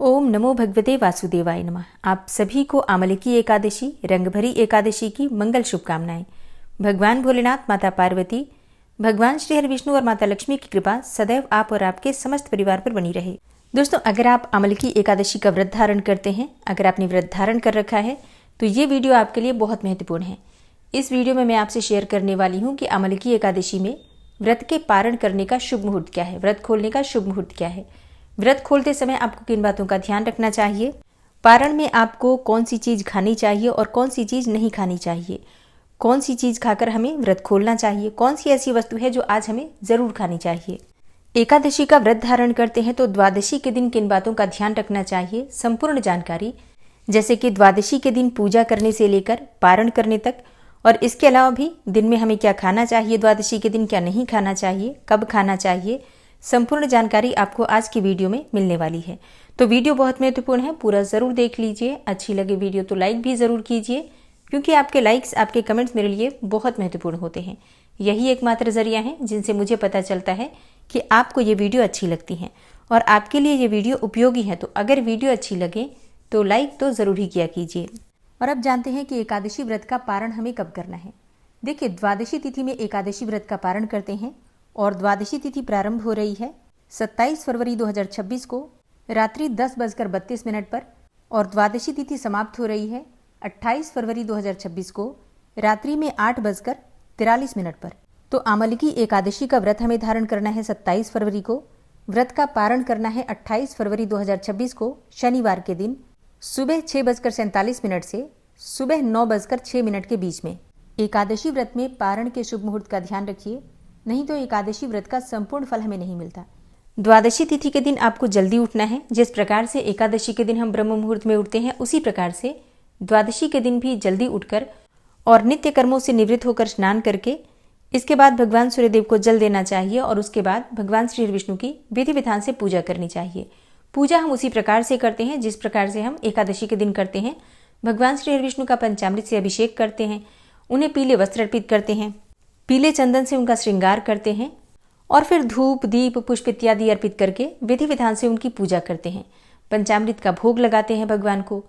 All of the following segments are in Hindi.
ओम नमो भगवते वासुदेवाय नमः। आप सभी को आमलकी एकादशी रंगभरी एकादशी की मंगल शुभकामनाएं। भगवान भोलेनाथ, माता पार्वती, भगवान श्री हरि विष्णु और माता लक्ष्मी की कृपा सदैव आप और आपके समस्त परिवार पर बनी रहे। दोस्तों, अगर आप आमलकी एकादशी का व्रत धारण करते हैं, अगर आपने व्रत धारण कर रखा है तो ये वीडियो आपके लिए बहुत महत्वपूर्ण है। इस वीडियो में मैं आपसे शेयर करने वाली हूँ कि आमलकी एकादशी में व्रत के पारण करने का शुभ मुहूर्त क्या है, व्रत खोलने का शुभ मुहूर्त क्या है, व्रत खोलते समय आपको किन बातों का ध्यान रखना चाहिए, पारण में आपको कौन सी चीज़ खानी चाहिए और कौन सी चीज़ नहीं खानी चाहिए, कौन सी चीज़ खाकर हमें व्रत खोलना चाहिए, कौन सी ऐसी वस्तु है जो आज हमें ज़रूर खानी चाहिए। एकादशी का व्रत धारण करते हैं तो द्वादशी के दिन किन बातों का ध्यान रखना चाहिए, संपूर्ण जानकारी, जैसे कि द्वादशी के दिन पूजा करने से लेकर पारण करने तक, और इसके अलावा भी दिन में हमें क्या खाना चाहिए, द्वादशी के दिन क्या नहीं खाना चाहिए, कब खाना चाहिए, संपूर्ण जानकारी आपको आज की वीडियो में मिलने वाली है। तो वीडियो बहुत महत्वपूर्ण है, पूरा ज़रूर देख लीजिए। अच्छी लगे वीडियो तो लाइक भी ज़रूर कीजिए, क्योंकि आपके लाइक्स, आपके कमेंट्स मेरे लिए बहुत महत्वपूर्ण होते हैं। यही एकमात्र जरिया है जिनसे मुझे पता चलता है कि आपको ये वीडियो अच्छी लगती है और आपके लिए ये वीडियो उपयोगी है। तो अगर वीडियो अच्छी लगे तो लाइक तो ज़रूर ही किया कीजिए। और अब जानते हैं कि एकादशी व्रत का पारण हमें कब करना है। देखिए, द्वादशी तिथि में एकादशी व्रत का पारण करते हैं और द्वादशी तिथि प्रारंभ हो रही है 27 फरवरी 2026 को रात्रि 10:32 पर और द्वादशी तिथि समाप्त हो रही है 28 फरवरी 2026 को रात्रि में 8:43 पर। तो आमलकी एकादशी का व्रत हमें धारण करना है 27 फरवरी को, व्रत का पारण करना है 28 फरवरी 2026 को शनिवार के दिन सुबह 6:47 से सुबह 9:06 के बीच में। एकादशी व्रत में पारण के शुभ मुहूर्त का ध्यान रखिए, नहीं तो एकादशी व्रत का संपूर्ण फल हमें नहीं मिलता। द्वादशी तिथि के दिन आपको जल्दी उठना है। जिस प्रकार से एकादशी के दिन हम ब्रह्म मुहूर्त में उठते हैं, उसी प्रकार से द्वादशी के दिन भी जल्दी उठकर और नित्य कर्मों से निवृत्त होकर स्नान करके इसके बाद भगवान सूर्यदेव को जल देना चाहिए और उसके बाद भगवान श्री विष्णु की विधि विधान से पूजा करनी चाहिए। पूजा हम उसी प्रकार से करते हैं जिस प्रकार से हम एकादशी के दिन करते हैं। भगवान श्री विष्णु का पंचामृत से अभिषेक करते हैं, उन्हें पीले वस्त्र अर्पित करते हैं, पीले चंदन से उनका श्रृंगार करते हैं और फिर धूप, दीप, पुष्प इत्यादि अर्पित करके विधि विधान से उनकी पूजा करते हैं। पंचामृत का भोग लगाते हैं भगवान को।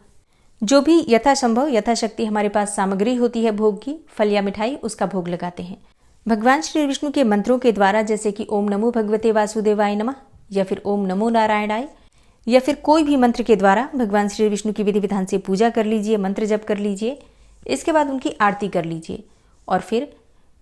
जो भी यथासंभव यथाशक्ति हमारे पास सामग्री होती है भोग की, फल या मिठाई, उसका भोग लगाते हैं। भगवान श्री विष्णु के मंत्रों के द्वारा, जैसे कि ओम नमो भगवते वासुदेवाय नमः या फिर ओम नमो नारायणाय या फिर कोई भी मंत्र के द्वारा भगवान श्री विष्णु की विधि विधान से पूजा कर लीजिए, मंत्र जप कर लीजिए। इसके बाद उनकी आरती कर लीजिए और फिर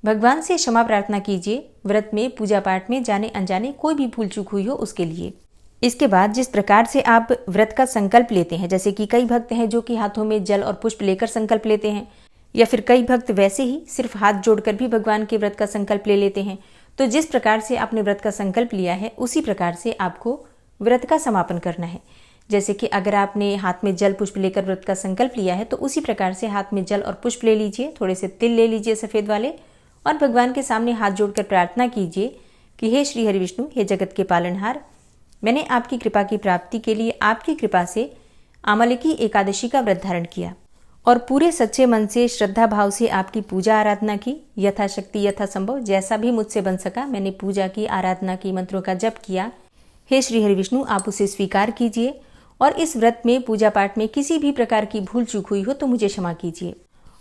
भगवान से क्षमा प्रार्थना कीजिए। व्रत में, पूजा पाठ में जाने अनजाने कोई भी भूल चूक हुई हो उसके लिए। इसके बाद जिस प्रकार से आप व्रत का संकल्प लेते हैं, जैसे कि कई भक्त हैं जो कि हाथों में जल और पुष्प लेकर संकल्प लेते हैं, या फिर कई भक्त वैसे ही सिर्फ हाथ जोड़कर भी भगवान के व्रत का संकल्प ले लेते हैं। तो जिस प्रकार से आपने व्रत का संकल्प लिया है, उसी प्रकार से आपको व्रत का समापन करना है। जैसे कि अगर आपने हाथ में जल पुष्प लेकर व्रत का संकल्प लिया है, तो उसी प्रकार से हाथ में जल और पुष्प ले लीजिए, थोड़े से तिल ले लीजिए सफ़ेद वाले, और भगवान के सामने हाथ जोड़कर प्रार्थना कीजिए कि हे श्री हरि विष्णु, हे जगत के पालनहार, मैंने आपकी कृपा की प्राप्ति के लिए आपकी कृपा से आमलकी एकादशी का व्रत धारण किया और पूरे सच्चे मन से, श्रद्धा भाव से आपकी पूजा आराधना की। यथाशक्ति, यथासंभव, जैसा भी मुझसे बन सका मैंने पूजा की, आराधना की, मंत्रों का जप किया। हे श्री हरि विष्णु, आप उसे स्वीकार कीजिए और इस व्रत में, पूजा पाठ में किसी भी प्रकार की भूल चूक हुई हो तो मुझे क्षमा कीजिए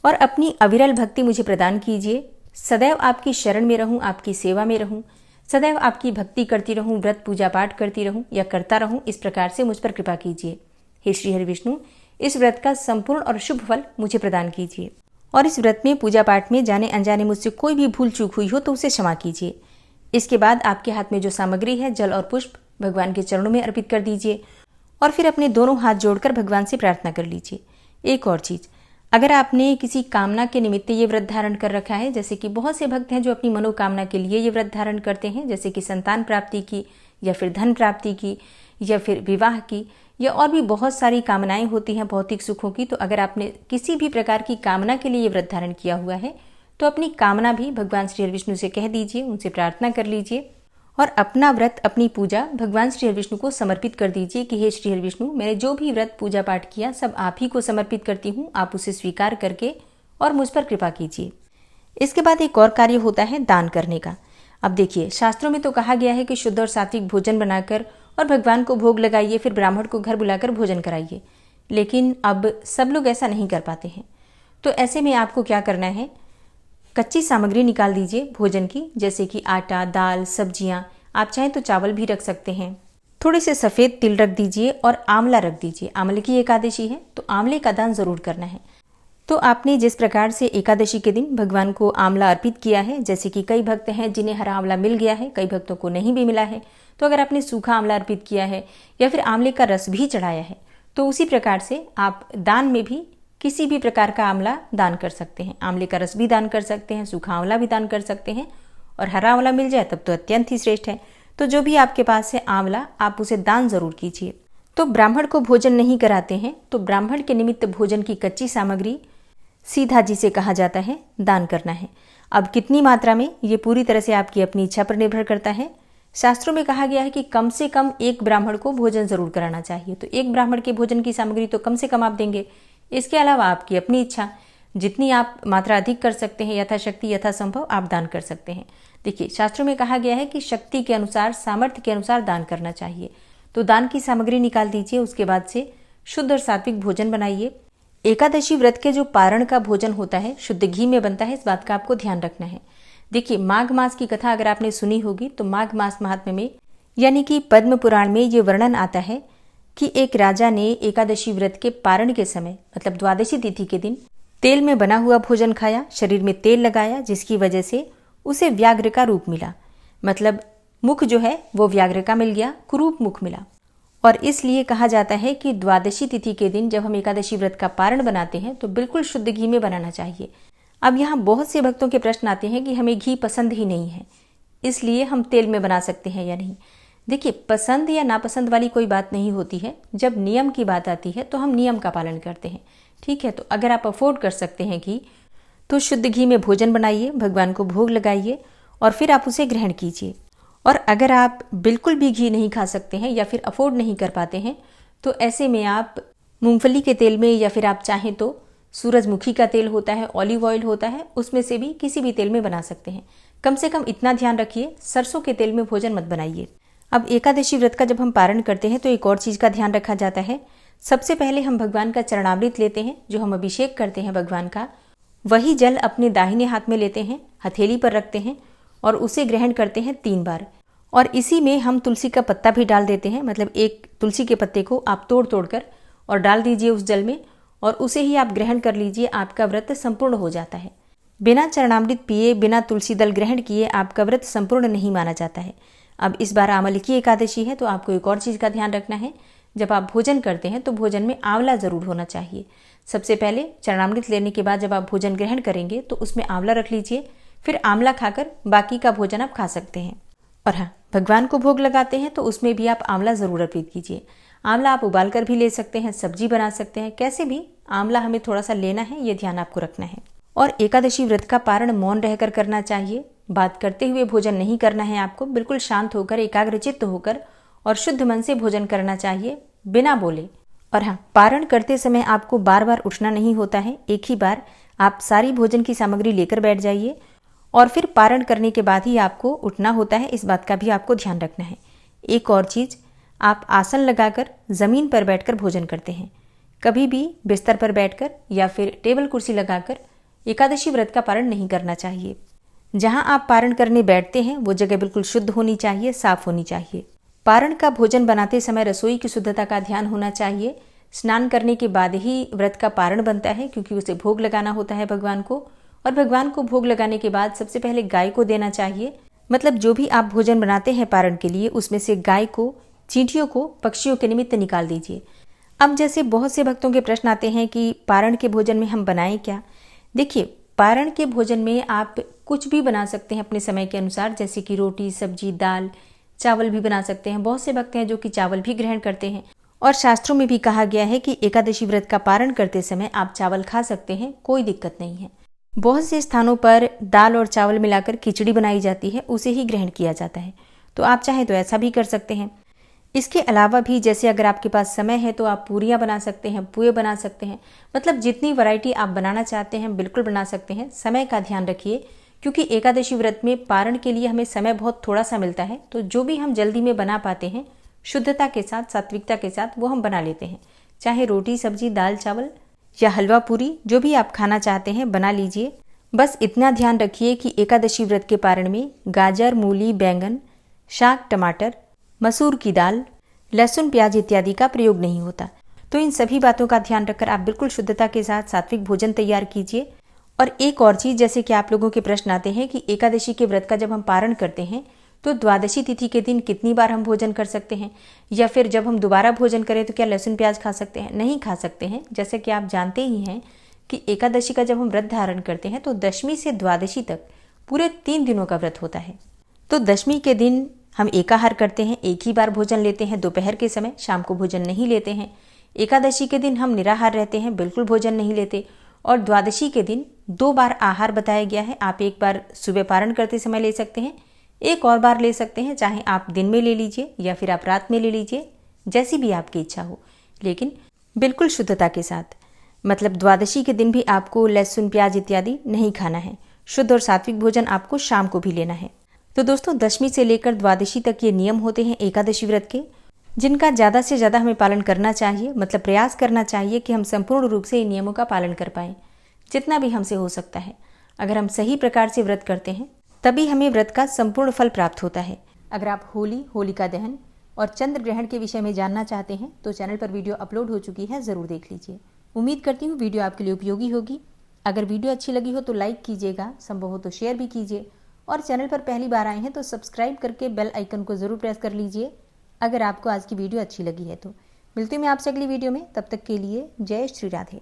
और अपनी अविरल भक्ति मुझे प्रदान कीजिए। सदैव आपकी शरण में रहूं, आपकी सेवा में रहूं, सदैव आपकी भक्ति करती रहूं, व्रत पूजा पाठ करती रहूं या करता रहूं। इस प्रकार से मुझ पर कृपा कीजिए। हे श्री हरि विष्णु, इस व्रत का संपूर्ण और शुभ फल मुझे प्रदान कीजिए और इस व्रत में, पूजा पाठ में जाने अनजाने मुझसे कोई भी भूल चूक हुई हो तो उसे क्षमा कीजिए। इसके बाद आपके हाथ में जो सामग्री है, जल और पुष्प, भगवान के चरणों में अर्पित कर दीजिए और फिर अपने दोनों हाथ जोड़कर भगवान से प्रार्थना कर लीजिए। एक और चीज़, अगर आपने किसी कामना के निमित्त ये व्रत धारण कर रखा है, जैसे कि बहुत से भक्त हैं जो अपनी मनोकामना के लिए ये व्रत धारण करते हैं, जैसे कि संतान प्राप्ति की या फिर धन प्राप्ति की या फिर विवाह की, या और भी बहुत सारी कामनाएं होती हैं भौतिक सुखों की। तो अगर आपने किसी भी प्रकार की कामना के लिए ये व्रत धारण किया हुआ है तो अपनी कामना भी भगवान श्री हरि विष्णु से कह दीजिए, उनसे प्रार्थना कर लीजिए और अपना व्रत, अपनी पूजा भगवान श्री हरि विष्णु को समर्पित कर दीजिए कि हे श्री हरि विष्णु, मैंने जो भी व्रत पूजा पाठ किया सब आप ही को समर्पित करती हूँ, आप उसे स्वीकार करके और मुझ पर कृपा कीजिए। इसके बाद एक और कार्य होता है दान करने का। अब देखिए, शास्त्रों में तो कहा गया है कि शुद्ध और सात्विक भोजन बनाकर और भगवान को भोग लगाइए, फिर ब्राह्मण को घर बुलाकर भोजन कराइए। लेकिन अब सब लोग ऐसा नहीं कर पाते हैं। तो ऐसे में आपको क्या करना है, कच्ची सामग्री निकाल दीजिए भोजन की, जैसे कि आटा, दाल, सब्जियां, आप चाहें तो चावल भी रख सकते हैं। थोड़े से सफ़ेद तिल रख दीजिए और आंवला रख दीजिए। आंवले की एकादशी है तो आंवले का दान ज़रूर करना है। तो आपने जिस प्रकार से एकादशी के दिन भगवान को आंवला अर्पित किया है, जैसे कि कई भक्त हैं जिन्हें हरा आंवला मिल गया है, कई भक्तों को नहीं भी मिला है, तो अगर आपने सूखा आंवला अर्पित किया है या फिर आंवले का रस भी चढ़ाया है, तो उसी प्रकार से आप दान में भी किसी भी प्रकार का आंवला दान कर सकते हैं। आंवले का रस भी दान कर सकते हैं, सूखा आंवला भी दान कर सकते हैं, और हरा आंवला मिल जाए तब तो अत्यंत ही श्रेष्ठ है। तो जो भी आपके पास है आंवला, आप उसे दान जरूर कीजिए। तो ब्राह्मण को भोजन नहीं कराते हैं तो ब्राह्मण के निमित्त भोजन की कच्ची सामग्री सीधा जिसे कहा जाता है दान करना है। अब कितनी मात्रा में, ये पूरी तरह से आपकी अपनी इच्छा पर निर्भर करता है। शास्त्रों में कहा गया है कि कम से कम एक ब्राह्मण को भोजन जरूर कराना चाहिए। तो एक ब्राह्मण के भोजन की सामग्री तो कम से कम आप देंगे। इसके अलावा आपकी अपनी इच्छा, जितनी आप मात्रा अधिक कर सकते हैं, यथाशक्ति यथासंभव आप दान कर सकते हैं। देखिए, शास्त्रों में कहा गया है कि शक्ति के अनुसार, सामर्थ्य के अनुसार दान करना चाहिए। तो दान की सामग्री निकाल दीजिए, उसके बाद से शुद्ध और सात्विक भोजन बनाइए। एकादशी व्रत के जो पारण का भोजन होता है शुद्ध घी में बनता है, इस बात का आपको ध्यान रखना है। देखिए, माघ मास की कथा अगर आपने सुनी होगी तो माघ मास महात्म्य में, यानी कि पद्म पुराण में ये वर्णन आता है कि एक राजा ने एकादशी व्रत के पारण के समय, मतलब द्वादशी तिथि के दिन, तेल में बना हुआ भोजन खाया, शरीर में तेल लगाया, जिसकी वजह से उसे व्याघ्र का रूप मिला। मतलब मुख जो है वो व्याघ्र का मिल गया, कुरूप मुख मिला। और इसलिए कहा जाता है कि द्वादशी तिथि के दिन जब हम एकादशी व्रत का पारण बनाते हैं तो बिल्कुल शुद्ध घी में बनाना चाहिए। अब यहाँ बहुत से भक्तों के प्रश्न आते हैं कि हमें घी पसंद ही नहीं है, इसलिए हम तेल में बना सकते हैं या नहीं। देखिए, पसंद या नापसंद वाली कोई बात नहीं होती है। जब नियम की बात आती है तो हम नियम का पालन करते हैं। ठीक है, तो अगर आप अफोर्ड कर सकते हैं घी, तो शुद्ध घी में भोजन बनाइए, भगवान को भोग लगाइए और फिर आप उसे ग्रहण कीजिए। और अगर आप बिल्कुल भी घी नहीं खा सकते हैं या फिर अफोर्ड नहीं कर पाते हैं, तो ऐसे में आप मूंगफली के तेल में, या फिर आप चाहें तो सूरजमुखी का तेल होता है, ऑलिव ऑयल होता है, उसमें से भी किसी भी तेल में बना सकते हैं। कम से कम इतना ध्यान रखिए, सरसों के तेल में भोजन मत बनाइए। अब एकादशी व्रत का जब हम पारण करते हैं तो एक और चीज़ का ध्यान रखा जाता है। सबसे पहले हम भगवान का चरणामृत लेते हैं, जो हम अभिषेक करते हैं भगवान का, वही जल अपने दाहिने हाथ में लेते हैं, हथेली पर रखते हैं और उसे ग्रहण करते हैं 3 बार। और इसी में हम तुलसी का पत्ता भी डाल देते हैं। मतलब एक तुलसी के पत्ते को आप तोड़ कर और डाल दीजिए उस जल में, और उसे ही आप ग्रहण कर लीजिए। आपका व्रत संपूर्ण हो जाता है। बिना चरणामृत पिए, बिना तुलसी दल ग्रहण किए आपका व्रत संपूर्ण नहीं माना जाता है। अब इस बार आंवले की एकादशी है तो आपको एक और चीज़ का ध्यान रखना है। जब आप भोजन करते हैं तो भोजन में आंवला जरूर होना चाहिए। सबसे पहले चरणामृत लेने के बाद जब आप भोजन ग्रहण करेंगे तो उसमें आंवला रख लीजिए, फिर आंवला खाकर बाकी का भोजन आप खा सकते हैं। और हाँ, भगवान को भोग लगाते हैं तो उसमें भी आप आंवला जरूर अर्पित कीजिए। आंवला आप उबाल कर भी ले सकते हैं, सब्जी बना सकते हैं, कैसे भी आंवला हमें थोड़ा सा लेना है, ये ध्यान आपको रखना है। और एकादशी व्रत का पारण मौन रहकर करना चाहिए। बात करते हुए भोजन नहीं करना है आपको। बिल्कुल शांत होकर, एकाग्रचित्त होकर और शुद्ध मन से भोजन करना चाहिए, बिना बोले। और हाँ, पारण करते समय आपको बार बार उठना नहीं होता है। एक ही बार आप सारी भोजन की सामग्री लेकर बैठ जाइए और फिर पारण करने के बाद ही आपको उठना होता है। इस बात का भी आपको ध्यान रखना है। एक और चीज़, आप आसन लगाकर ज़मीन पर बैठकर भोजन करते हैं। कभी भी बिस्तर पर बैठकर या फिर टेबल कुर्सी लगाकर एकादशी व्रत का पारण नहीं करना चाहिए। जहां आप पारण करने बैठते हैं वो जगह बिल्कुल शुद्ध होनी चाहिए, साफ होनी चाहिए। पारण का भोजन बनाते समय रसोई की शुद्धता का ध्यान होना चाहिए। स्नान करने के बाद ही व्रत का पारण बनता है, क्योंकि उसे भोग लगाना होता है भगवान को। और भगवान को भोग लगाने के बाद सबसे पहले गाय को देना चाहिए। मतलब जो भी आप भोजन बनाते हैं पारण के लिए, उसमें से गाय को, चींटियों को, पक्षियों के निमित्त निकाल दीजिए। अब जैसे बहुत से भक्तों के प्रश्न आते हैं कि पारण के भोजन में हम बनाएं क्या। देखिए, पारण के भोजन में आप कुछ भी बना सकते हैं अपने समय के अनुसार, जैसे कि रोटी, सब्जी, दाल, चावल भी बना सकते हैं। बहुत से भक्त हैं जो कि चावल भी ग्रहण करते हैं। और शास्त्रों में भी कहा गया है कि एकादशी व्रत का पारण करते समय आप चावल खा सकते हैं, कोई दिक्कत नहीं है। बहुत से स्थानों पर दाल और चावल मिलाकर खिचड़ी बनाई जाती है, उसे ही ग्रहण किया जाता है। तो आप चाहें तो ऐसा भी कर सकते हैं। इसके अलावा भी जैसे अगर आपके पास समय है तो आप पूरियाँ बना सकते हैं, पुए बना सकते हैं। मतलब जितनी वैरायटी आप बनाना चाहते हैं बिल्कुल बना सकते हैं। समय का ध्यान रखिए, क्योंकि एकादशी व्रत में पारण के लिए हमें समय बहुत थोड़ा सा मिलता है। तो जो भी हम जल्दी में बना पाते हैं शुद्धता के साथ, सात्विकता के साथ वो हम बना लेते हैं। चाहे रोटी, सब्जी, दाल, चावल या हलवा पूरी, जो भी आप खाना चाहते हैं बना लीजिए। बस इतना ध्यान रखिए कि एकादशी व्रत के पारण में गाजर, मूली, बैंगन, शाक, टमाटर, मसूर की दाल, लहसुन, प्याज इत्यादि का प्रयोग नहीं होता। तो इन सभी बातों का ध्यान रखकर आप बिल्कुल शुद्धता के साथ सात्विक भोजन तैयार कीजिए। और एक और चीज़, जैसे कि आप लोगों के प्रश्न आते हैं कि एकादशी के व्रत का जब हम पारण करते हैं तो द्वादशी तिथि के दिन कितनी बार हम भोजन कर सकते हैं, या फिर जब हम दोबारा भोजन करें तो क्या लहसुन प्याज खा सकते हैं? नहीं खा सकते हैं। जैसे कि आप जानते ही हैं कि एकादशी का जब हम व्रत धारण करते हैं तो दशमी से द्वादशी तक पूरे 3 दिनों का व्रत होता है। तो दशमी के दिन हम एकाहार करते हैं, एक ही बार भोजन लेते हैं दोपहर के समय, शाम को भोजन नहीं लेते हैं। एकादशी के दिन हम निराहार रहते हैं, बिल्कुल भोजन नहीं लेते। और द्वादशी के दिन 2 बार आहार बताया गया है। आप एक बार सुबह पारण करते समय ले सकते हैं, एक और बार ले सकते हैं, चाहे आप दिन में ले लीजिए या फिर आप रात में ले लीजिए, जैसी भी आपकी इच्छा हो, लेकिन बिल्कुल शुद्धता के साथ। मतलब द्वादशी के दिन भी आपको लहसुन, प्याज इत्यादि नहीं खाना है। शुद्ध और सात्विक भोजन आपको शाम को भी लेना है। तो दोस्तों, दशमी से लेकर द्वादशी तक ये नियम होते हैं एकादशी व्रत के, जिनका ज़्यादा से ज़्यादा हमें पालन करना चाहिए। मतलब प्रयास करना चाहिए कि हम संपूर्ण रूप से इन नियमों का पालन कर पाएं, जितना भी हमसे हो सकता है। अगर हम सही प्रकार से व्रत करते हैं तभी हमें व्रत का संपूर्ण फल प्राप्त होता है। अगर आप होली, होलिका दहन और चंद्र ग्रहण के विषय में जानना चाहते हैं तो चैनल पर वीडियो अपलोड हो चुकी है, ज़रूर देख लीजिए। उम्मीद करती हूँ वीडियो आपके लिए उपयोगी होगी। अगर वीडियो अच्छी लगी हो तो लाइक कीजिएगा, संभव हो तो शेयर भी कीजिए, और चैनल पर पहली बार आए हैं तो सब्सक्राइब करके बेल आइकन को ज़रूर प्रेस कर लीजिए अगर आपको आज की वीडियो अच्छी लगी है तो। मिलती हूँ मैं आपसे अगली वीडियो में, तब तक के लिए जय श्री राधे।